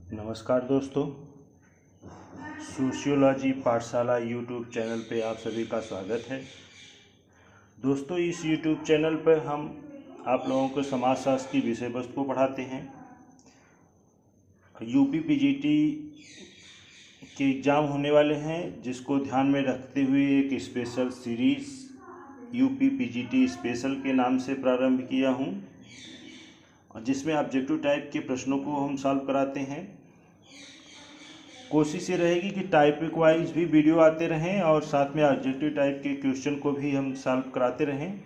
नमस्कार दोस्तों, सोशियोलॉजी पाठशाला यूट्यूब चैनल पे आप सभी का स्वागत है। दोस्तों, इस यूट्यूब चैनल पर हम आप लोगों को समाजशास्त्र की विषय वस्तु को पढ़ाते हैं। यूपी पीजीटी के एग्ज़ाम होने वाले हैं, जिसको ध्यान में रखते हुए एक special series UP PGT special के नाम से प्रारंभ किया हूँ, जिसमें ऑब्जेक्टिव टाइप के प्रश्नों को हम सॉल्व कराते हैं। कोशिश ये रहेगी कि टॉपिक वाइज भी वीडियो आते रहें और साथ में ऑब्जेक्टिव टाइप के क्वेश्चन को भी हम सॉल्व कराते रहें,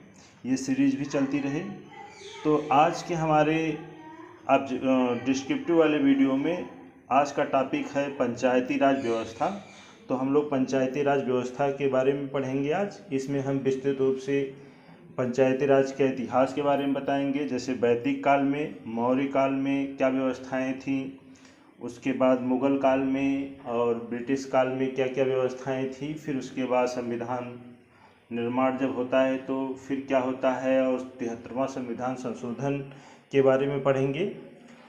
ये सीरीज़ भी चलती रहे। तो आज के हमारे डिस्क्रिप्टिव वाले वीडियो में आज का टॉपिक है पंचायती राज व्यवस्था। तो हम लोग पंचायती राज व्यवस्था के बारे में पढ़ेंगे आज। इसमें हम विस्तृत रूप से पंचायती राज के इतिहास के बारे में बताएंगे, जैसे वैदिक काल में, मौर्य काल में क्या व्यवस्थाएं थीं, उसके बाद मुग़ल काल में और ब्रिटिश काल में क्या क्या व्यवस्थाएं थी, फिर उसके बाद संविधान निर्माण जब होता है तो फिर क्या होता है, और 73वां संविधान संशोधन के बारे में पढ़ेंगे।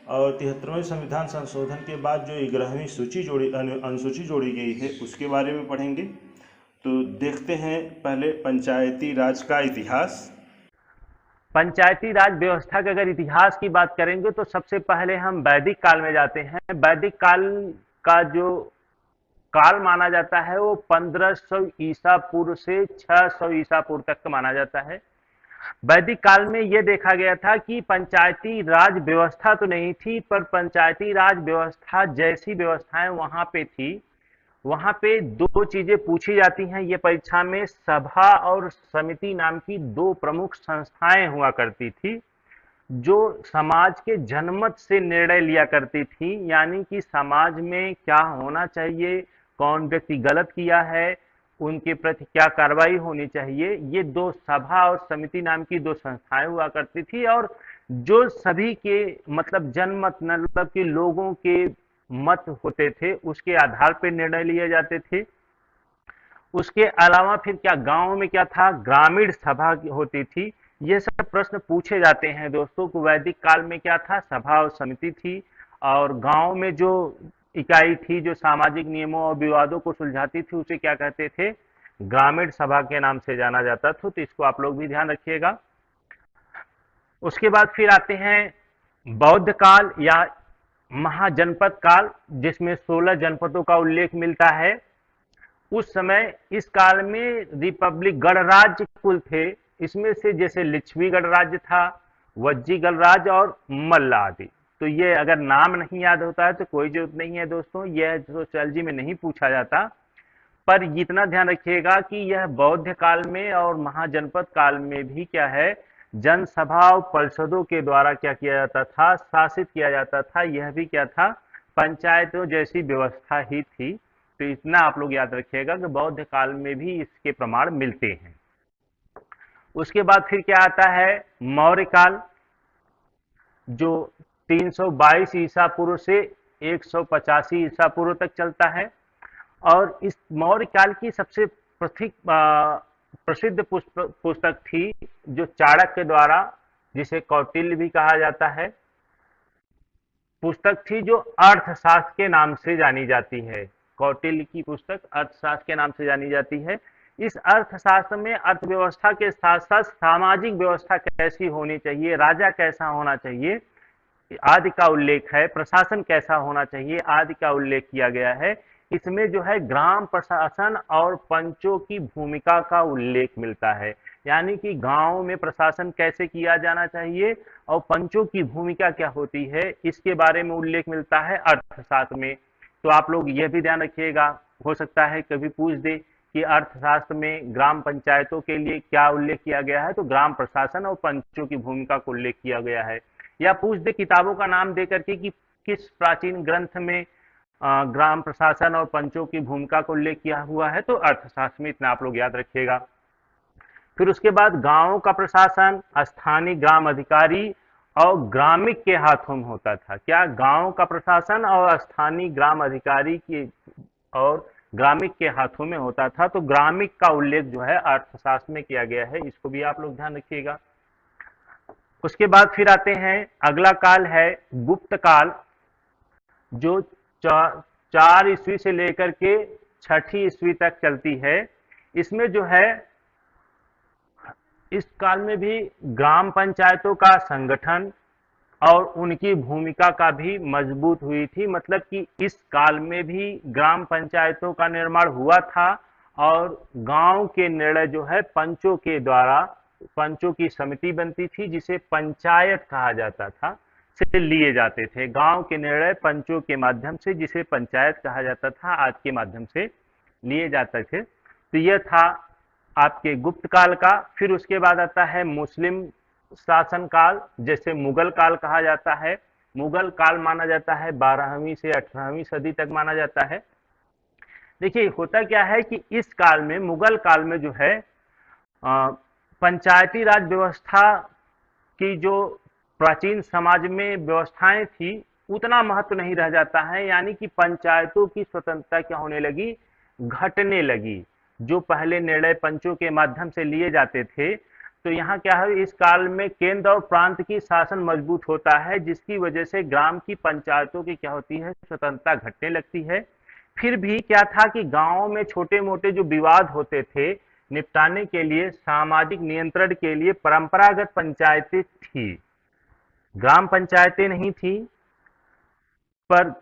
और 73वें संविधान संशोधन के बाद जो 11वीं अनुसूची जोड़ी गई है उसके बारे में पढ़ेंगे। तो देखते हैं पहले पंचायती राज का इतिहास। पंचायती राज व्यवस्था के अगर इतिहास की बात करेंगे तो सबसे पहले हम वैदिक काल में जाते हैं। वैदिक काल का जो काल माना जाता है वो 1500 ईसा पूर्व से 600 ईसा पूर्व तक का माना जाता है। वैदिक काल में यह देखा गया था कि पंचायती राज व्यवस्था तो नहीं थी, पर पंचायती राज व्यवस्था जैसी व्यवस्थाएं वहां पे थी। वहां पे दो चीजें पूछी जाती हैं ये परीक्षा में। सभा और समिति नाम की दो प्रमुख संस्थाएं हुआ करती थी, जो समाज के जनमत से निर्णय लिया करती थी, यानी कि समाज में क्या होना चाहिए, कौन व्यक्ति गलत किया है, उनके प्रति क्या कार्रवाई होनी चाहिए, ये दो सभा और समिति नाम की दो संस्थाएं हुआ करती थी। और जो सभी के मतलब जनमत, मतलब कि लोगों के मत होते थे, उसके आधार पर निर्णय लिए जाते थे। उसके अलावा फिर क्या गांव में क्या था, ग्रामीण सभा होती थी। ये सब प्रश्न पूछे जाते हैं दोस्तों को। वैदिक काल में क्या था, सभा और समिति थी, और गांव में जो इकाई थी जो सामाजिक नियमों और विवादों को सुलझाती थी उसे क्या कहते थे, ग्रामीण सभा के नाम से जाना जाता था। तो इसको आप लोग भी ध्यान रखिएगा। उसके बाद फिर आते हैं बौद्ध काल या महाजनपद काल, जिसमें 16 जनपदों का उल्लेख मिलता है। उस समय इस काल में रिपब्लिक गणराज्य कुल थे। इसमें से जैसे लिच्छवी गणराज्य था, वज्जी गणराज्य और मल्ल आदि। तो ये अगर नाम नहीं याद होता है तो कोई जरूरत नहीं है दोस्तों, यह सोशियोलॉजी में नहीं पूछा जाता। पर इतना ध्यान रखिएगा कि यह बौद्ध काल में और महाजनपद काल में भी क्या है, जनसभा और परिषदों के द्वारा क्या किया जाता था, शासित किया जाता था। यह भी क्या था, पंचायतों जैसी व्यवस्था ही थी। तो इतना आप लोग याद रखिएगा कि बौद्ध काल में भी इसके प्रमाण मिलते हैं। उसके बाद फिर क्या आता है, मौर्य काल, जो 322 ईसा पूर्व से 185 ईसा पूर्व तक चलता है। और इस मौर्य काल की सबसे प्रसिद्ध पुस्तक थी जो चाणक्य द्वारा, जिसे कौटिल्य भी कहा जाता है, पुस्तक थी जो अर्थशास्त्र के नाम से जानी जाती है। कौटिल्य की पुस्तक अर्थशास्त्र के नाम से जानी जाती है। इस अर्थशास्त्र में अर्थव्यवस्था के साथ साथ सामाजिक व्यवस्था कैसी होनी चाहिए, राजा कैसा होना चाहिए आदि का उल्लेख है, प्रशासन कैसा होना चाहिए आदि का उल्लेख किया गया है। इसमें जो है ग्राम प्रशासन और पंचों की भूमिका का उल्लेख मिलता है, यानी कि गांव में प्रशासन कैसे किया जाना चाहिए और पंचों की भूमिका क्या होती है, इसके बारे में उल्लेख मिलता है अर्थशास्त्र में। तो आप लोग यह भी ध्यान रखिएगा, हो सकता है कभी पूछ दे कि अर्थशास्त्र में ग्राम पंचायतों के लिए क्या उल्लेख किया गया है, तो ग्राम प्रशासन और पंचों की भूमिका को उल्लेख किया गया है। या पूछ दे किताबों का नाम दे करके कि किस प्राचीन ग्रंथ में ग्राम प्रशासन और पंचों की भूमिका को उल्लेख किया हुआ है, तो अर्थशास्त्र में। इतना आप लोग याद रखिएगा। फिर उसके बाद गांवों का प्रशासन स्थानीय ग्राम अधिकारी और ग्रामिक के हाथों में होता था। क्या, गांव का प्रशासन और स्थानीय ग्राम अधिकारी की और ग्रामिक के हाथों में होता था। तो ग्रामिक का उल्लेख जो है अर्थशास्त्र में किया गया है, इसको भी आप लोग ध्यान रखिएगा। उसके बाद फिर आते हैं, अगला काल है गुप्त काल, जो 4 ईस्वी से लेकर के 6ठी ईस्वी तक चलती है। इसमें जो है इस काल में भी ग्राम पंचायतों का संगठन और उनकी भूमिका का भी मजबूत हुई थी। मतलब कि इस काल में भी ग्राम पंचायतों का निर्माण हुआ था और गांव के निर्णय जो है पंचों के द्वारा, पंचों की समिति बनती थी जिसे पंचायत कहा जाता था, से लिए जाते थे। गांव के निर्णय पंचों के माध्यम से, जिसे पंचायत कहा जाता था, आज के माध्यम से लिए जाते थे। तो यह था आपके गुप्त काल का। फिर उसके बाद आता है मुस्लिम शासन काल, जैसे मुगल काल कहा जाता है। मुगल काल माना जाता है 12वीं से 18वीं सदी तक माना जाता है। देखिए होता क्या है कि इस काल में, मुगल काल में जो है पंचायती राज व्यवस्था की जो प्राचीन समाज में व्यवस्थाएं थी उतना महत्व नहीं रह जाता है। यानी कि पंचायतों की स्वतंत्रता क्या होने लगी, घटने लगी। जो पहले निर्णय पंचों के माध्यम से लिए जाते थे, तो यहाँ क्या है, इस काल में केंद्र और प्रांत की शासन मजबूत होता है, जिसकी वजह से ग्राम की पंचायतों की क्या होती है, स्वतंत्रता घटने लगती है। फिर भी क्या था कि गांवों में छोटे मोटे जो विवाद होते थे, निपटाने के लिए, सामाजिक नियंत्रण के लिए परंपरागत पंचायतें थी, ग्राम पंचायतें नहीं थी, पर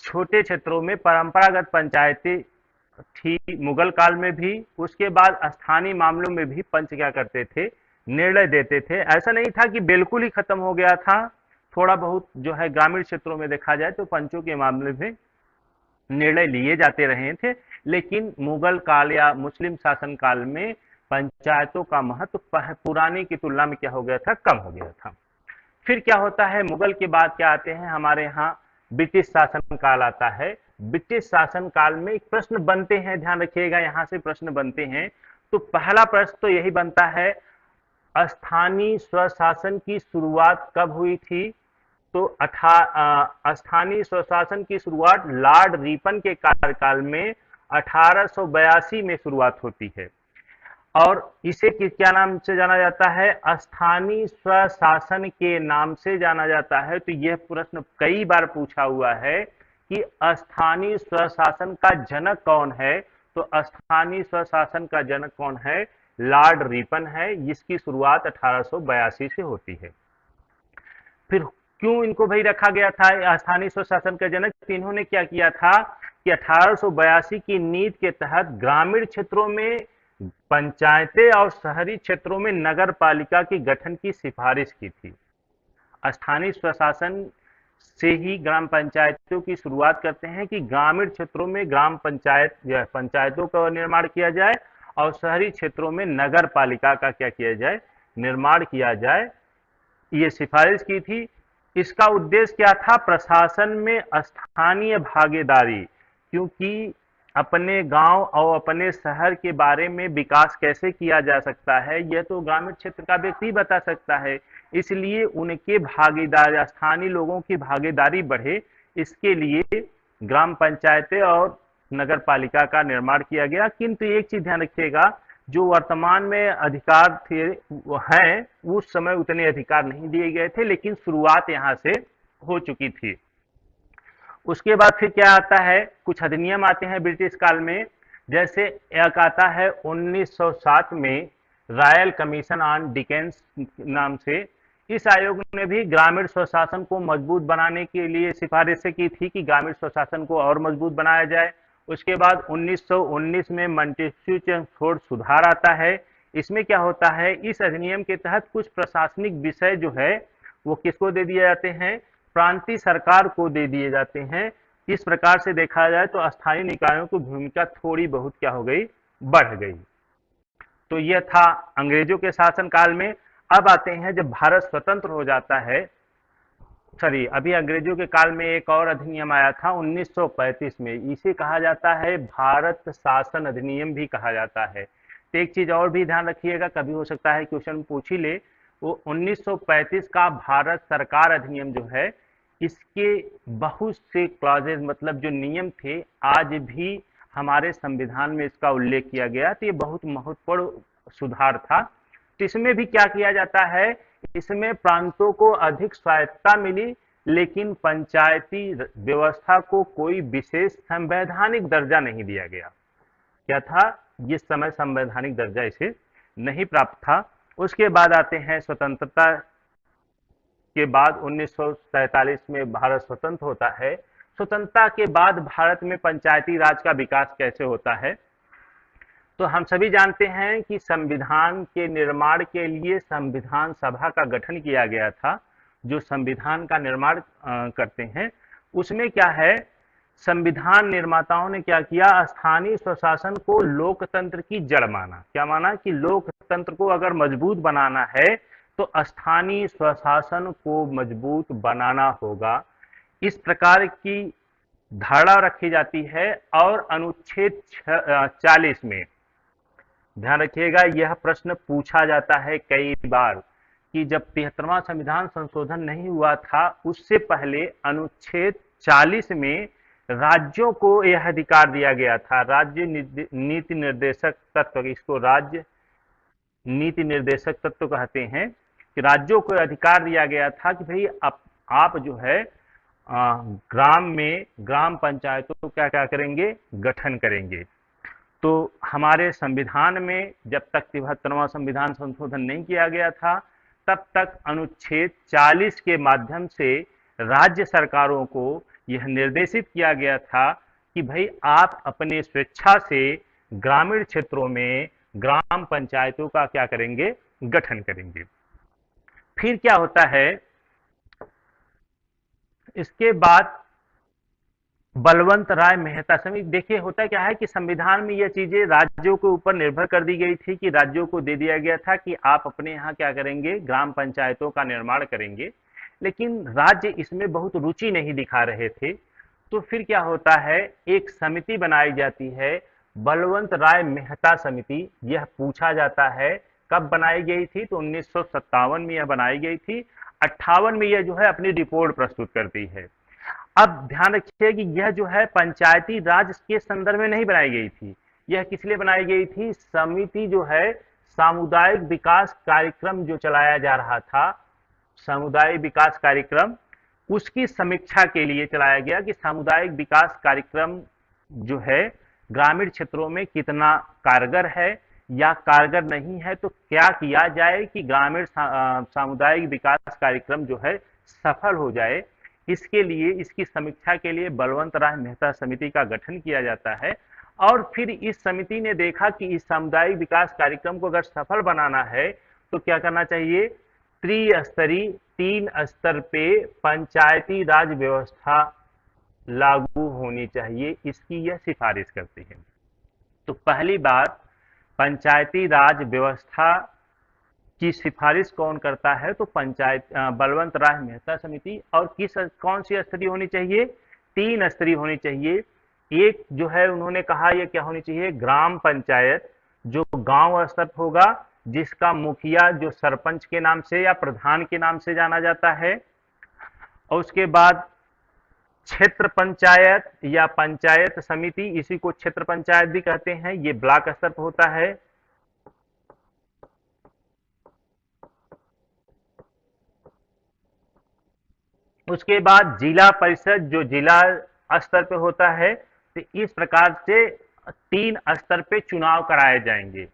छोटे क्षेत्रों में परंपरागत पंचायतें थी मुगल काल में भी। उसके बाद स्थानीय मामलों में भी पंच क्या करते थे, निर्णय देते थे। ऐसा नहीं था कि बिल्कुल ही खत्म हो गया था, थोड़ा बहुत जो है ग्रामीण क्षेत्रों में देखा जाए तो पंचों के मामले में निर्णय लिए जाते रहे थे। लेकिन मुगल काल या मुस्लिम शासन काल में पंचायतों का महत्व पुराने की तुलना में क्या हो गया था, कम हो गया था। फिर क्या होता है, मुगल के बाद क्या आते हैं, हमारे यहाँ ब्रिटिश शासन काल आता है। ब्रिटिश शासन काल में एक प्रश्न बनते हैं, ध्यान रखिएगा, यहाँ से प्रश्न बनते हैं। तो पहला प्रश्न तो यही बनता है, स्थानीय स्वशासन की शुरुआत कब हुई थी? तो स्थानीय स्वशासन की शुरुआत लॉर्ड रिपन के कार्यकाल में 1882 में शुरुआत होती है। और इसे क्या नाम से जाना जाता है, स्थानीय स्वशासन के नाम से जाना जाता है। तो यह प्रश्न कई बार पूछा हुआ है कि स्थानीय स्वशासन का जनक कौन है। तो स्थानीय स्वशासन का जनक कौन है, लॉर्ड रिपन है, जिसकी शुरुआत 1882 से होती है। फिर क्यों इनको भाई रखा गया था स्थानीय स्वशासन का जनक? इन्होंने क्या किया था कि 1882 की नीति के तहत ग्रामीण क्षेत्रों में पंचायतें और शहरी क्षेत्रों में नगर पालिका के गठन की सिफारिश की थी। स्थानीय स्वशासन से ही ग्राम पंचायतों की शुरुआत करते हैं कि ग्रामीण क्षेत्रों में ग्राम पंचायत या पंचायतों का निर्माण किया जाए और शहरी क्षेत्रों में नगर पालिका का क्या किया जाए, निर्माण किया जाए। ये सिफारिश की थी। इसका उद्देश्य क्या था, प्रशासन में स्थानीय भागीदारी, क्योंकि अपने गांव और अपने शहर के बारे में विकास कैसे किया जा सकता है यह तो ग्रामीण क्षेत्र का व्यक्ति बता सकता है। इसलिए उनके भागीदार, स्थानीय लोगों की भागीदारी बढ़े, इसके लिए ग्राम पंचायतें और नगर पालिका का निर्माण किया गया। किंतु एक चीज ध्यान रखिएगा, जो वर्तमान में अधिकार थे हैं, उस समय उतने अधिकार नहीं दिए गए थे, लेकिन शुरुआत यहाँ से हो चुकी थी। उसके बाद फिर क्या आता है, कुछ अधिनियम आते हैं ब्रिटिश काल में। जैसे एक आता है 1907 में रॉयल कमीशन ऑन डिफेंस नाम से। इस आयोग ने भी ग्रामीण स्वशासन को मजबूत बनाने के लिए सिफारिशें की थी कि ग्रामीण स्वशासन को और मजबूत बनाया जाए। उसके बाद 1919 में मॉन्टेस्क्यू सुधार आता है। इसमें क्या होता है, इस अधिनियम के तहत कुछ प्रशासनिक विषय जो है वो किसको दे दिए जाते हैं, प्रांतीय सरकार को दे दिए जाते हैं। इस प्रकार से देखा जाए तो स्थानीय निकायों की भूमिका थोड़ी बहुत क्या हो गई, बढ़ गई। तो यह था अंग्रेजों के शासन काल में। अब आते हैं जब भारत स्वतंत्र हो जाता है, अभी अंग्रेजों के काल में एक और अधिनियम आया था 1935 में, इसे कहा जाता है भारत शासन अधिनियम भी कहा जाता है। तो एक चीज और भी ध्यान रखिएगा, कभी हो सकता है क्वेश्चन पूछ ही ले, वो 1935 का भारत सरकार अधिनियम जो है, इसके बहुत से क्लॉजेज, मतलब जो नियम थे, आज भी हमारे संविधान में इसका उल्लेख किया गया। तो ये बहुत महत्वपूर्ण सुधार था। तो इसमें भी क्या किया जाता है, इसमें प्रांतों को अधिक स्वायत्तता मिली, लेकिन पंचायती व्यवस्था को कोई विशेष संवैधानिक दर्जा नहीं दिया गया। क्या था? जिस समय संवैधानिक दर्जा इसे नहीं प्राप्त था। उसके बाद आते हैं स्वतंत्रता के बाद 1947 में भारत स्वतंत्र होता है। स्वतंत्रता के बाद भारत में पंचायती राज का विकास कैसे होता है? तो हम सभी जानते हैं कि संविधान के निर्माण के लिए संविधान सभा का गठन किया गया था, जो संविधान का निर्माण करते हैं। उसमें क्या है, संविधान निर्माताओं ने क्या किया, स्थानीय स्वशासन को लोकतंत्र की जड़ माना। क्या माना? कि लोकतंत्र को अगर मजबूत बनाना है तो स्थानीय स्वशासन को मजबूत बनाना होगा। इस प्रकार की धारणा रखी जाती है। और अनुच्छेद 40 में ध्यान रखिएगा, यह प्रश्न पूछा जाता है कई बार कि जब 73वां संविधान संशोधन नहीं हुआ था, उससे पहले अनुच्छेद 40 में राज्यों को यह अधिकार दिया गया था, राज्य नीति निर्देशक तत्व, इसको राज्य नीति निर्देशक तत्व कहते हैं, कि राज्यों को अधिकार दिया गया था कि भाई आप जो है ग्राम में ग्राम पंचायतों क्या क्या करेंगे, गठन करेंगे। तो हमारे संविधान में जब तक 73वां संविधान संशोधन नहीं किया गया था, तब तक अनुच्छेद 40 के माध्यम से राज्य सरकारों को यह निर्देशित किया गया था कि भाई आप अपने स्वेच्छा से ग्रामीण क्षेत्रों में ग्राम पंचायतों का क्या करेंगे, गठन करेंगे। फिर क्या होता है, इसके बाद बलवंत राय मेहता समिति। देखिए होता क्या है कि संविधान में यह चीजें राज्यों के ऊपर निर्भर कर दी गई थी, कि राज्यों को दे दिया गया था कि आप अपने यहाँ क्या करेंगे, ग्राम पंचायतों का निर्माण करेंगे, लेकिन राज्य इसमें बहुत रुचि नहीं दिखा रहे थे। तो फिर क्या होता है, एक समिति बनाई जाती है, बलवंत राय मेहता समिति। यह पूछा जाता है कब बनाई गई थी, तो 1957 में यह बनाई गई थी। 58 में यह जो है अपनी रिपोर्ट प्रस्तुत करती है। अब ध्यान रखिए कि यह जो है पंचायती राज के संदर्भ में नहीं बनाई गई थी। यह किस लिए बनाई गई थी? समिति जो है सामुदायिक विकास कार्यक्रम जो चलाया जा रहा था, सामुदायिक विकास कार्यक्रम, उसकी समीक्षा के लिए चलाया गया कि सामुदायिक विकास कार्यक्रम जो है ग्रामीण क्षेत्रों में कितना कारगर है या कारगर नहीं है, तो क्या किया जाए कि ग्रामीण सामुदायिक विकास कार्यक्रम जो है सफल हो जाए। इसके लिए, इसकी समीक्षा के लिए बलवंत राय मेहता समिति का गठन किया जाता है। और फिर इस समिति ने देखा कि इस सामुदायिक विकास कार्यक्रम को अगर सफल बनाना है तो क्या करना चाहिए, त्रिस्तरीय, 3 स्तर पे पंचायती राज व्यवस्था लागू होनी चाहिए, इसकी यह सिफारिश करती है। तो पहली बात, पंचायती राज व्यवस्था की सिफारिश कौन करता है, तो बलवंत राय मेहता समिति। और कौन सी स्तरीय होनी चाहिए, 3 स्तरीय होनी चाहिए। एक जो है उन्होंने कहा यह क्या होनी चाहिए, ग्राम पंचायत, जो गांव स्तर होगा, जिसका मुखिया जो सरपंच के नाम से या प्रधान के नाम से जाना जाता है। और उसके बाद क्षेत्र पंचायत या पंचायत समिति, इसी को क्षेत्र पंचायत भी कहते हैं, ये ब्लॉक स्तर पर होता है। उसके बाद जिला परिषद, जो जिला स्तर पे होता है। तो इस प्रकार से 3 स्तर पे चुनाव कराए जाएंगे।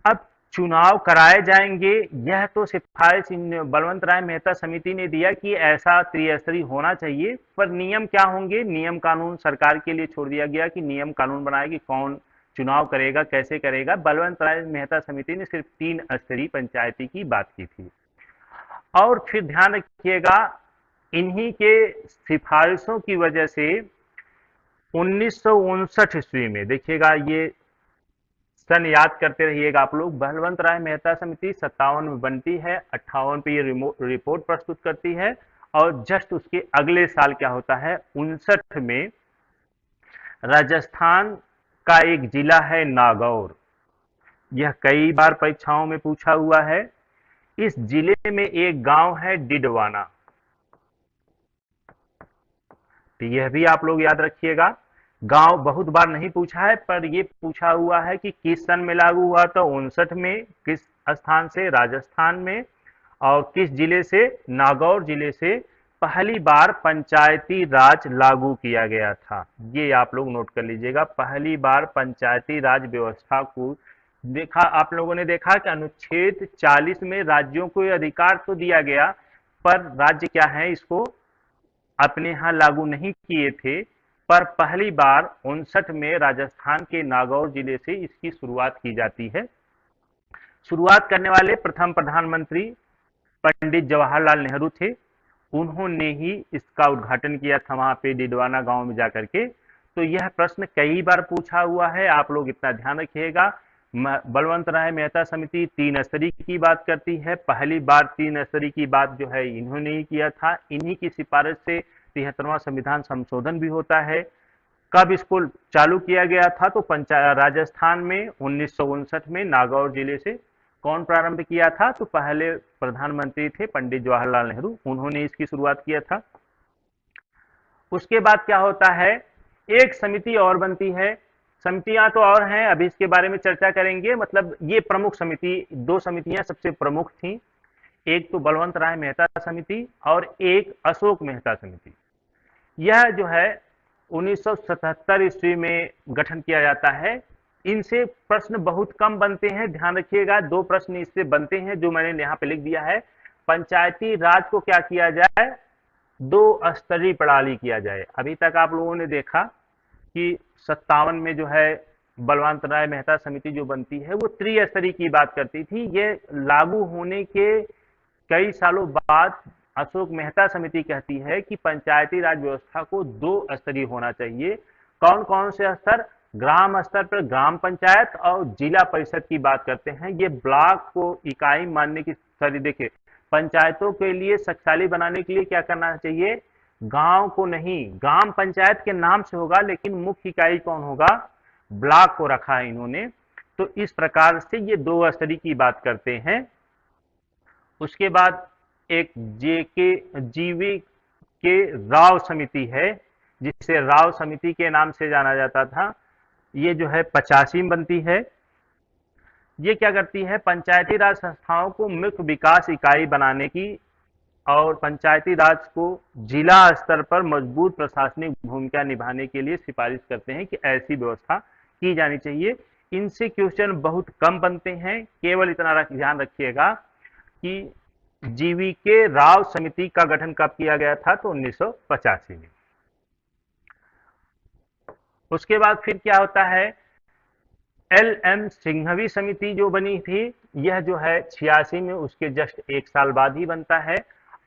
अब चुनाव कराए जाएंगे, यह तो सिफारिश बलवंत राय मेहता समिति ने दिया कि ऐसा त्रिस्तरीय होना चाहिए, पर नियम क्या होंगे, नियम कानून सरकार के लिए छोड़ दिया गया कि नियम कानून बनाएगी, कौन चुनाव करेगा, कैसे करेगा। बलवंत राय मेहता समिति ने सिर्फ 3 स्तरीय पंचायती की बात की थी। और फिर ध्यान रखिएगा, इन्हीं के सिफारिशों की वजह से 1959 ईस्वी में, देखिएगा ये सन याद करते रहिएगा आप लोग, बलवंत राय मेहता समिति 57 में बनती है, 58 पे ये रिपोर्ट प्रस्तुत करती है। और जस्ट उसके अगले साल क्या होता है, 59 में राजस्थान का एक जिला है नागौर। यह कई बार परीक्षाओं में पूछा हुआ है। इस जिले में एक गांव है डिडवाना, तो यह भी आप लोग याद रखिएगा। गांव बहुत बार नहीं पूछा है, पर यह पूछा हुआ है कि किस सन में लागू हुआ था, 59 में, किस स्थान से, राजस्थान में, और किस जिले से, नागौर जिले से। पहली बार पंचायती राज लागू किया गया था? ये आप लोग नोट कर लीजिएगा, पहली बार पंचायती राज व्यवस्था को देखा, आप लोगों ने देखा कि अनुच्छेद 40 में राज्यों को ये अधिकार तो दिया गया, पर राज्य क्या है इसको अपने यहाँ लागू नहीं किए थे। पर पहली बार 59 में राजस्थान के नागौर जिले से इसकी शुरुआत की जाती है। शुरुआत करने वाले प्रथम प्रधानमंत्री पंडित जवाहरलाल नेहरू थे। उन्होंने ही इसका उद्घाटन किया था वहां पे डिडवाना गांव में जाकर के। तो यह प्रश्न कई बार पूछा हुआ है, आप लोग इतना ध्यान रखिएगा। बलवंत राय मेहता समिति 3 स्तरीय की बात करती है। पहली बार 3 स्तरीय की बात जो है इन्होंने ही किया था। इन्हीं की सिफारिश से 73वां संविधान संशोधन भी होता है। कब इसको चालू किया गया था? तो राजस्थान में 1959 में नागौर जिले से। कौन प्रारंभ किया था? तो पहले प्रधानमंत्री थे पंडित जवाहरलाल नेहरू, उन्होंने इसकी शुरुआत किया था। उसके बाद क्या होता है, एक समिति और बनती है। समितियां तो और हैं, अभी इसके बारे में चर्चा करेंगे। मतलब ये प्रमुख समिति, 2 समितियां सबसे प्रमुख थी, एक तो बलवंत राय मेहता समिति और एक अशोक मेहता समिति। यह जो है 1977 ईस्वी में गठन किया जाता है। इनसे प्रश्न बहुत कम बनते हैं, ध्यान रखिएगा। 2 प्रश्न इससे बनते हैं जो मैंने यहाँ पे लिख दिया है। पंचायती राज को क्या किया जाए? 2 स्तरीय प्रणाली किया जाए। अभी तक आप लोगों ने देखा कि 57 में जो है बलवंत राय मेहता समिति जो बनती है वो त्रिस्तरीय की बात करती थी। ये लागू होने के कई सालों बाद अशोक मेहता समिति कहती है कि पंचायती राज व्यवस्था को 2 स्तरीय होना चाहिए। कौन कौन से स्तर? ग्राम स्तर पर ग्राम पंचायत और जिला परिषद की बात करते हैं। ये ब्लॉक को इकाई मानने की, सॉरी देखिए, पंचायतों के लिए शक्तिशाली बनाने के लिए क्या करना चाहिए? गांव को नहीं, ग्राम पंचायत के नाम से होगा लेकिन मुख्य इकाई कौन होगा? ब्लॉक को रखा है इन्होंने। तो इस प्रकार से ये 2 स्तरीय की बात करते हैं। उसके बाद एक जीवी के राव समिति है, जिसे राव समिति के नाम से जाना जाता था। ये जो है 85 में बनती है। ये क्या करती है? पंचायती राज संस्थाओं को मुख्य विकास इकाई बनाने की और पंचायती राज को जिला स्तर पर मजबूत प्रशासनिक भूमिका निभाने के लिए सिफारिश करते हैं कि ऐसी व्यवस्था की जानी चाहिए। इनसे क्वेश्चन बहुत कम बनते हैं। केवल इतना ध्यान रखिएगा कि जीवीके राव समिति का गठन कब किया गया था? तो 1985 में। उसके बाद फिर क्या होता है? LM सिंघवी समिति जो बनी थी, यह जो है 86 में, उसके जस्ट 1 साल बाद ही बनता है।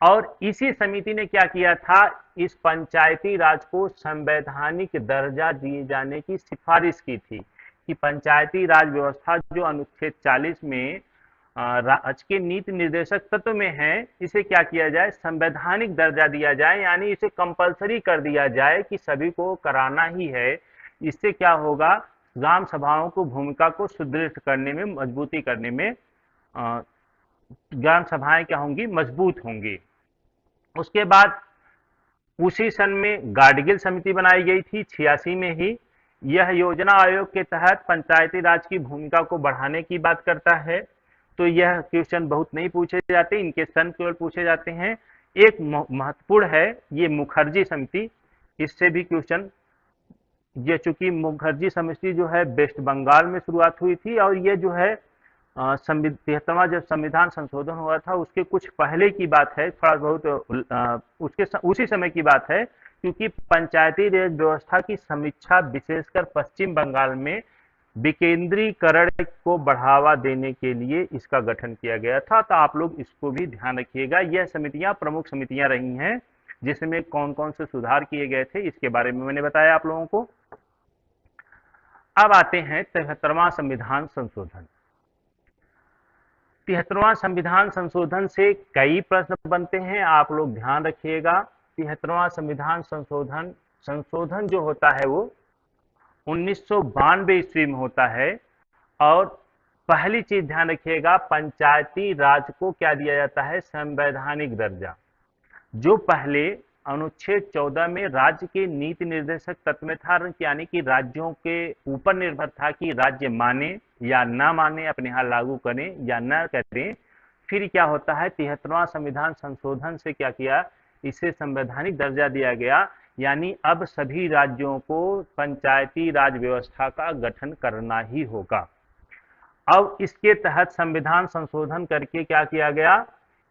और इसी समिति ने क्या किया था? इस पंचायती राज को संवैधानिक दर्जा दिए जाने की सिफारिश की थी कि पंचायती राज व्यवस्था जो अनुच्छेद 40 में राज्य के नीति निर्देशक तत्व में है, इसे क्या किया जाए? संवैधानिक दर्जा दिया जाए, यानी इसे कंपलसरी कर दिया जाए कि सभी को कराना ही है। इससे क्या होगा? ग्राम सभाओं को भूमिका को सुदृढ़ करने में, मजबूती करने में ग्राम सभाएं क्या होंगी? मजबूत होंगी। उसके बाद उसी सन में गाडगिल समिति बनाई गई थी 86 में ही। यह योजना आयोग के तहत पंचायती राज की भूमिका को बढ़ाने की बात करता है। तो यह क्वेश्चन बहुत नहीं पूछे जाते, इनके सन केवल पूछे जाते हैं। एक महत्वपूर्ण है ये मुखर्जी समिति, इससे भी क्वेश्चन, ये चूंकि मुखर्जी समिति जो है वेस्ट बंगाल में शुरुआत हुई थी और ये जो है 73वां जब संविधान संशोधन हुआ था उसके कुछ पहले की बात है, थोड़ा बहुत उसके उसी समय की बात है, क्योंकि पंचायती राज व्यवस्था की समीक्षा विशेषकर पश्चिम बंगाल में विकेंद्रीकरण को बढ़ावा देने के लिए इसका गठन किया गया था। तो आप लोग इसको भी ध्यान रखिएगा। यह समितियां प्रमुख समितियां रही हैं जिसमें कौन कौन से सुधार किए गए थे, इसके बारे में मैंने बताया आप लोगों को। अब आते हैं 73वां संविधान संशोधन। 73वां संविधान संशोधन से कई प्रश्न बनते हैं, आप लोग ध्यान रखिएगा। 73वां संविधान संशोधन जो होता है वो 1992 ईस्वी में होता है। और पहली चीज ध्यान रखिएगा, पंचायती राज को क्या दिया जाता है? संवैधानिक दर्जा। जो पहले अनुच्छेद 14 में राज्य के नीति निर्देशक तत्व में था, यानी कि राज्यों के ऊपर निर्भर था कि राज्य माने या ना माने, अपने यहाँ लागू करें या ना करें। फिर क्या होता है? 73वां संविधान संशोधन से क्या किया? इसे संवैधानिक दर्जा दिया गया, यानी अब सभी राज्यों को पंचायती राज व्यवस्था का गठन करना ही होगा। अब इसके तहत संविधान संशोधन करके क्या किया गया,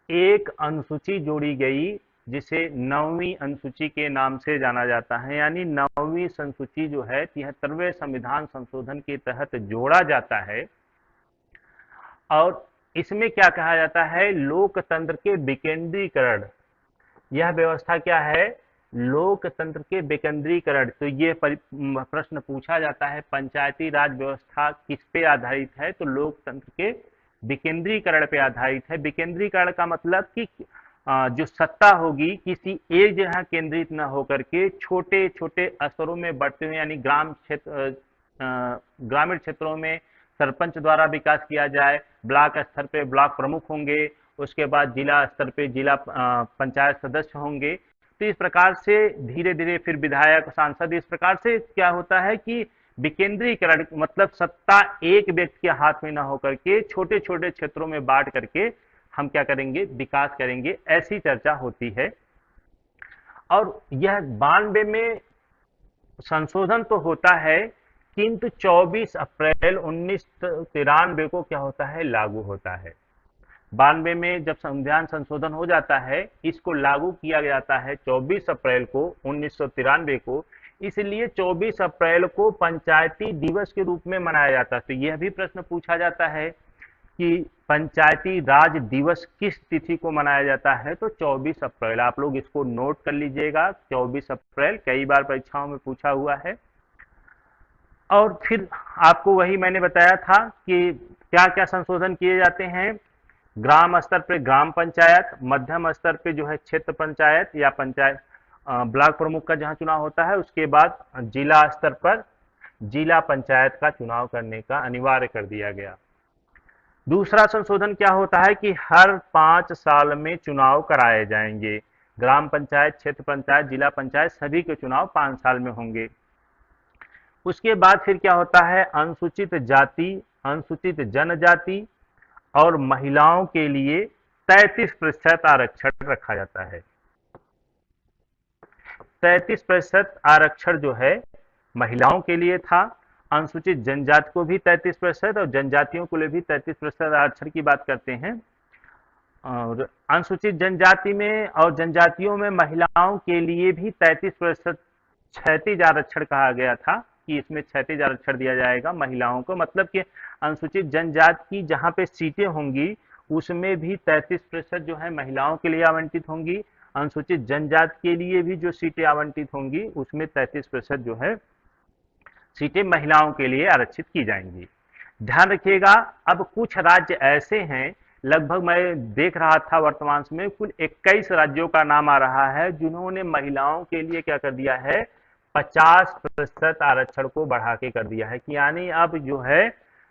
एक अनुसूची जोड़ी गई जिसे 9वीं अनुसूची के नाम से जाना जाता है, यानी 9वीं अनुसूची जो है 73वें संविधान संशोधन के तहत जोड़ा जाता है। और इसमें क्या कहा जाता है, लोकतंत्र के विकेंद्रीकरण। यह व्यवस्था क्या है, लोकतंत्र के विकेंद्रीकरण। तो ये प्रश्न पूछा जाता है पंचायती राज व्यवस्था किस पे आधारित है, तो लोकतंत्र के विकेंद्रीकरण पे आधारित है। विकेंद्रीकरण का मतलब कि जो सत्ता होगी किसी एक जगह केंद्रित न होकर के छोटे छोटे स्तरों में बढ़ते हुए, यानी ग्रामीण क्षेत्रों में सरपंच द्वारा विकास किया जाए, ब्लॉक स्तर पे ब्लॉक प्रमुख होंगे, उसके बाद जिला स्तर पे जिला पंचायत सदस्य होंगे। तो इस प्रकार से धीरे धीरे फिर विधायक, सांसद, इस प्रकार से क्या होता है कि विकेंद्रीकरण मतलब सत्ता एक व्यक्ति के हाथ में न होकर के छोटे छोटे क्षेत्रों में बांट करके हम क्या करेंगे, विकास करेंगे, ऐसी चर्चा होती है। और यह 92 में संशोधन तो होता है, किंतु 24 अप्रैल 1993 को क्या होता है, लागू होता है। 92 में जब संविधान संशोधन हो जाता है, इसको लागू किया जाता है 24 अप्रैल को 1993 को, इसलिए 24 अप्रैल को पंचायती दिवस के रूप में मनाया जाता है। तो यह भी प्रश्न पूछा जाता है कि पंचायती राज दिवस किस तिथि को मनाया जाता है, तो 24 अप्रैल। आप लोग इसको नोट कर लीजिएगा, 24 अप्रैल कई बार परीक्षाओं में पूछा हुआ है। और फिर आपको वही मैंने बताया था कि क्या क्या संशोधन किए जाते हैं। ग्राम स्तर पे ग्राम पंचायत, मध्यम स्तर पे जो है क्षेत्र पंचायत या पंचायत ब्लॉक प्रमुख का जहां चुनाव होता है, उसके बाद जिला स्तर पर जिला पंचायत का चुनाव करने का अनिवार्य कर दिया गया। दूसरा संशोधन क्या होता है कि हर 5 साल में चुनाव कराए जाएंगे। ग्राम पंचायत, क्षेत्र पंचायत, जिला पंचायत सभी के चुनाव 5 साल में होंगे। उसके बाद फिर क्या होता है, अनुसूचित जाति, अनुसूचित जनजाति और महिलाओं के लिए 33% आरक्षण रखा जाता है। 33% आरक्षण जो है महिलाओं के लिए था। अनुसूचित जनजाति को भी 33% और जनजातियों को लिए भी 33% आरक्षण की बात करते हैं। और अनुसूचित जनजाति में और जनजातियों में महिलाओं के लिए भी 33% क्षैतिज आरक्षण कहा गया था कि इसमें क्षैतिज आरक्षण दिया जाएगा महिलाओं को। मतलब कि अनुसूचित जनजाति की जहां पे सीटें होंगी उसमें भी 33% जो है महिलाओं के लिए आवंटित होंगी। अनुसूचित जनजाति के लिए भी जो सीटें आवंटित होंगी उसमें 33% जो है सीटें महिलाओं के लिए आरक्षित की जाएंगी। ध्यान रखिएगा, अब कुछ राज्य ऐसे हैं, लगभग मैं देख रहा था वर्तमान में कुल 21 राज्यों का नाम आ रहा है जिन्होंने महिलाओं के लिए क्या कर दिया है, 50% आरक्षण को बढ़ा के कर दिया है कि यानी अब जो है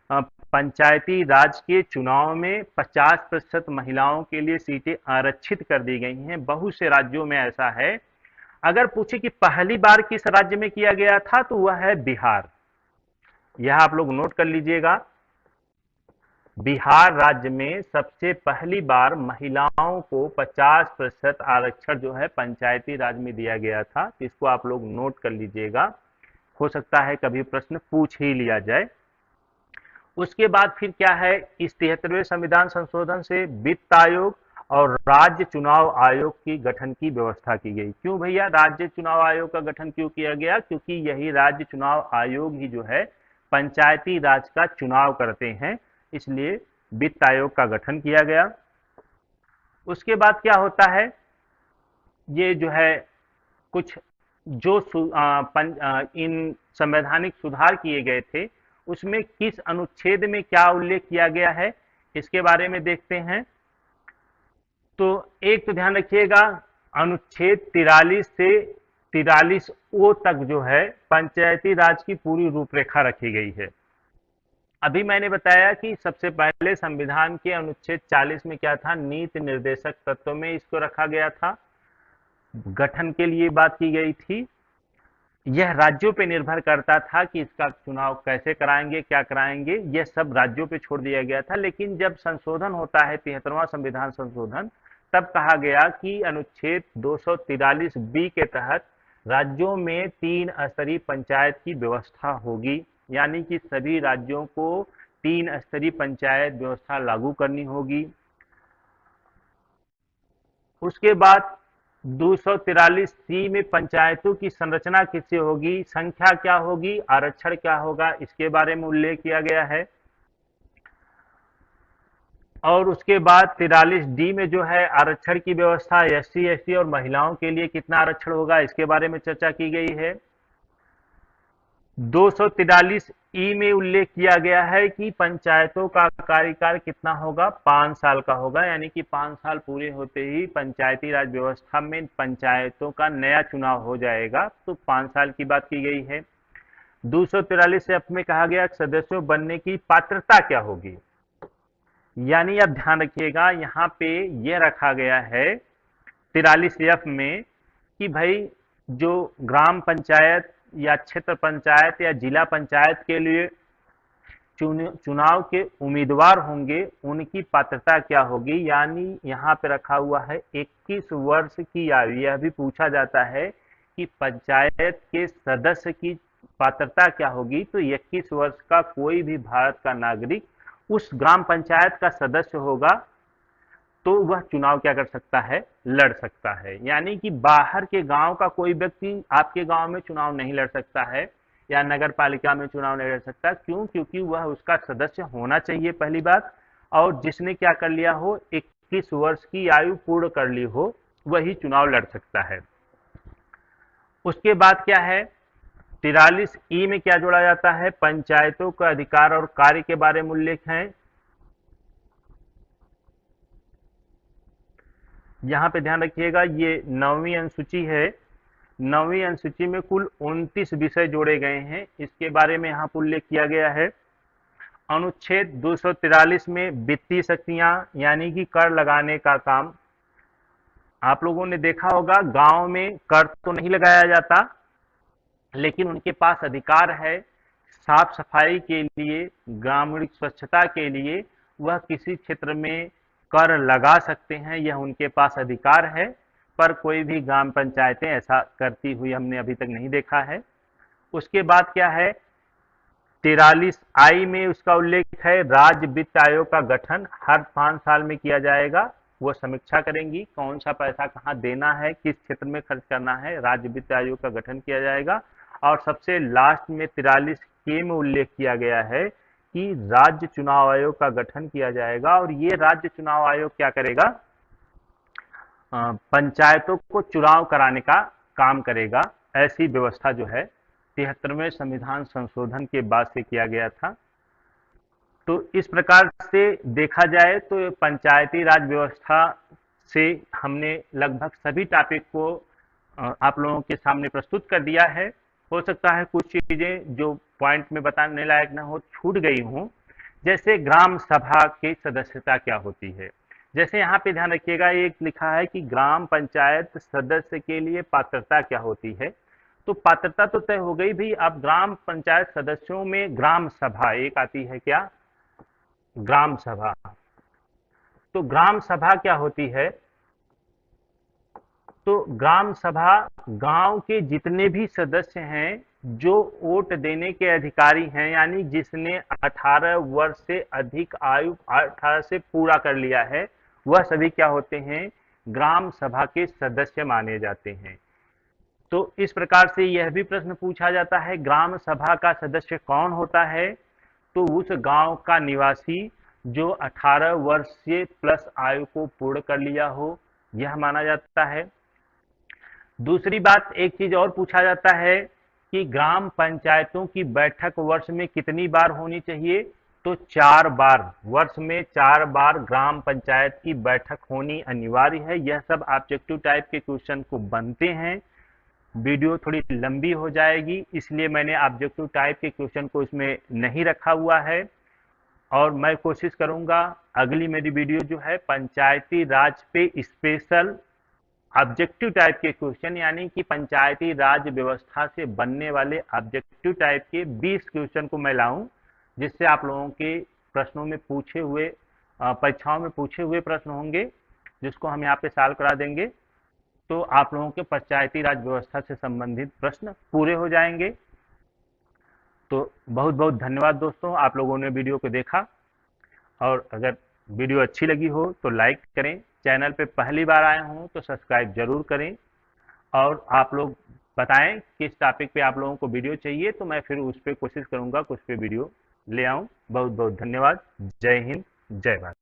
पंचायती राज के चुनाव में 50% महिलाओं के लिए सीटें आरक्षित कर दी गई हैं। बहुत से राज्यों में ऐसा है। अगर पूछे कि पहली बार किस राज्य में किया गया था तो वह है बिहार। यह आप लोग नोट कर लीजिएगा, बिहार राज्य में सबसे पहली बार महिलाओं को 50% आरक्षण जो है पंचायती राज में दिया गया था। इसको आप लोग नोट कर लीजिएगा, हो सकता है कभी प्रश्न पूछ ही लिया जाए। उसके बाद फिर क्या है, इस 73वें संविधान संशोधन से वित्त आयोग और राज्य चुनाव आयोग की गठन की व्यवस्था की गई। क्यों भैया राज्य चुनाव आयोग का गठन क्यों किया गया, क्योंकि यही राज्य चुनाव आयोग ही जो है पंचायती राज का चुनाव करते हैं, इसलिए वित्त आयोग का गठन किया गया। उसके बाद क्या होता है, ये जो है कुछ जो इन संवैधानिक सुधार किए गए थे उसमें किस अनुच्छेद में क्या उल्लेख किया गया है, इसके बारे में देखते हैं। तो एक तो ध्यान रखिएगा, अनुच्छेद 43 से 43 ओ तक जो है पंचायती राज की पूरी रूपरेखा रखी गई है। अभी मैंने बताया कि सबसे पहले संविधान के अनुच्छेद 40 में क्या था, नीति निर्देशक तत्व में इसको रखा गया था, गठन के लिए बात की गई थी। यह राज्यों पे निर्भर करता था कि इसका चुनाव कैसे कराएंगे, क्या कराएंगे, यह सब राज्यों पे छोड़ दिया गया था। लेकिन जब संशोधन होता है 73वां संविधान संशोधन, तब कहा गया कि अनुच्छेद 243 बी के तहत राज्यों में 3 स्तरीय पंचायत की व्यवस्था होगी, यानी कि सभी राज्यों को 3 स्तरीय पंचायत व्यवस्था लागू करनी होगी। उसके बाद 243 सी में पंचायतों की संरचना किससे होगी, संख्या क्या होगी, आरक्षण क्या होगा, इसके बारे में उल्लेख किया गया है। और उसके बाद 43 डी में जो है आरक्षण की व्यवस्था, एससी एसटी और महिलाओं के लिए कितना आरक्षण होगा, इसके बारे में चर्चा की गई है। 243 ई में उल्लेख किया गया है कि पंचायतों का कार्यकाल कितना होगा, 5 साल का होगा, यानी कि 5 साल पूरे होते ही पंचायती राज व्यवस्था में पंचायतों का नया चुनाव हो जाएगा, तो 5 साल की बात की गई है। 243 एफ में कहा गया सदस्यों बनने की पात्रता क्या होगी, यानी अब ध्यान रखिएगा यहाँ पे यह रखा गया है 43 एफ में कि भाई जो ग्राम पंचायत या क्षेत्र पंचायत या जिला पंचायत के लिए चुनाव के उम्मीदवार होंगे उनकी पात्रता क्या होगी, यानी यहाँ पे रखा हुआ है 21 वर्ष की आयु। यह भी पूछा जाता है कि पंचायत के सदस्य की पात्रता क्या होगी, तो 21 वर्ष का कोई भी भारत का नागरिक उस ग्राम पंचायत का सदस्य होगा तो वह चुनाव क्या कर सकता है, लड़ सकता है। यानी कि बाहर के गांव का कोई व्यक्ति आपके गांव में चुनाव नहीं लड़ सकता है या नगर पालिका में चुनाव नहीं लड़ सकता। क्यों? क्योंकि वह उसका सदस्य होना चाहिए पहली बात, और जिसने क्या कर लिया हो, 21 वर्ष की आयु पूर्ण कर ली हो, वही चुनाव लड़ सकता है। उसके बाद क्या है, 43 ई में क्या जोड़ा जाता है, पंचायतों का अधिकार और कार्य के बारे में उल्लेख है। यहाँ पे ध्यान रखिएगा, ये 9वीं अनुसूची है। 9वीं अनुसूची में कुल 29 विषय जोड़े गए हैं, इसके बारे में यहाँ पर उल्लेख किया गया है। अनुच्छेद 243 में वित्तीय शक्तियां यानी कि कर लगाने का काम, आप लोगों ने देखा होगा गांव में कर तो नहीं लगाया जाता, लेकिन उनके पास अधिकार है साफ सफाई के लिए, ग्रामीण स्वच्छता के लिए वह किसी क्षेत्र में कर लगा सकते हैं, यह उनके पास अधिकार है। पर कोई भी ग्राम पंचायतें ऐसा करती हुई हमने अभी तक नहीं देखा है। उसके बाद क्या है, 43 आई में उसका उल्लेख है राज्य वित्त आयोग का गठन हर 5 साल में किया जाएगा। वो समीक्षा करेंगी कौन सा पैसा कहाँ देना है, किस क्षेत्र में खर्च करना है, राज्य वित्त आयोग का गठन किया जाएगा। और सबसे लास्ट में 43 के में उल्लेख किया गया है कि राज्य चुनाव आयोग का गठन किया जाएगा, और ये राज्य चुनाव आयोग क्या करेगा, पंचायतों को चुनाव कराने का काम करेगा। ऐसी व्यवस्था जो है 73वें संविधान संशोधन के बाद से किया गया था। तो इस प्रकार से देखा जाए तो पंचायती राज व्यवस्था से हमने लगभग सभी टॉपिक को आप लोगों के सामने प्रस्तुत कर दिया है। हो सकता है कुछ चीजें जो पॉइंट में बताने लायक ना हो, छूट गई हों, जैसे ग्राम सभा की सदस्यता क्या होती है। जैसे यहाँ पे ध्यान रखिएगा, एक लिखा है कि ग्राम पंचायत सदस्य के लिए पात्रता क्या होती है। तो पात्रता तो तय हो गई भी, अब ग्राम पंचायत सदस्यों में ग्राम सभा एक आती है, क्या, ग्राम सभा। तो ग्राम सभा क्या होती है, तो ग्राम सभा गांव के जितने भी सदस्य हैं जो वोट देने के अधिकारी हैं, यानी जिसने 18 वर्ष से अधिक आयु 18 से पूरा कर लिया है, वह सभी क्या होते हैं, ग्राम सभा के सदस्य माने जाते हैं। तो इस प्रकार से यह भी प्रश्न पूछा जाता है ग्राम सभा का सदस्य कौन होता है, तो उस गांव का निवासी जो 18 वर्ष से प्लस आयु को पूर्ण कर लिया हो, यह माना जाता है। दूसरी बात, एक चीज और पूछा जाता है कि ग्राम पंचायतों की बैठक वर्ष में कितनी बार होनी चाहिए, तो 4 बार, वर्ष में 4 बार ग्राम पंचायत की बैठक होनी अनिवार्य है। यह सब ऑब्जेक्टिव टाइप के क्वेश्चन को बनते हैं। वीडियो थोड़ी लंबी हो जाएगी, इसलिए मैंने ऑब्जेक्टिव टाइप के क्वेश्चन को इसमें नहीं रखा हुआ है, और मैं कोशिश करूंगा अगली मेरी वीडियो जो है पंचायती राज पे स्पेशल ऑब्जेक्टिव टाइप के क्वेश्चन, यानी कि पंचायती राज व्यवस्था से बनने वाले ऑब्जेक्टिव टाइप के 20 क्वेश्चन को मैं लाऊं, जिससे आप लोगों के प्रश्नों में पूछे हुए, परीक्षाओं में पूछे हुए प्रश्न होंगे जिसको हम यहाँ पे सॉल्व करा देंगे, तो आप लोगों के पंचायती राज व्यवस्था से संबंधित प्रश्न पूरे हो जाएंगे। तो बहुत बहुत धन्यवाद दोस्तों, आप लोगों ने वीडियो को देखा, और अगर वीडियो अच्छी लगी हो तो लाइक करें, चैनल पे पहली बार आए हों तो सब्सक्राइब जरूर करें, और आप लोग बताएं किस टॉपिक पे आप लोगों को वीडियो चाहिए, तो मैं फिर उस पर कोशिश करूंगा कुछ पे वीडियो ले आऊं। बहुत बहुत धन्यवाद। जय हिंद, जय भारत।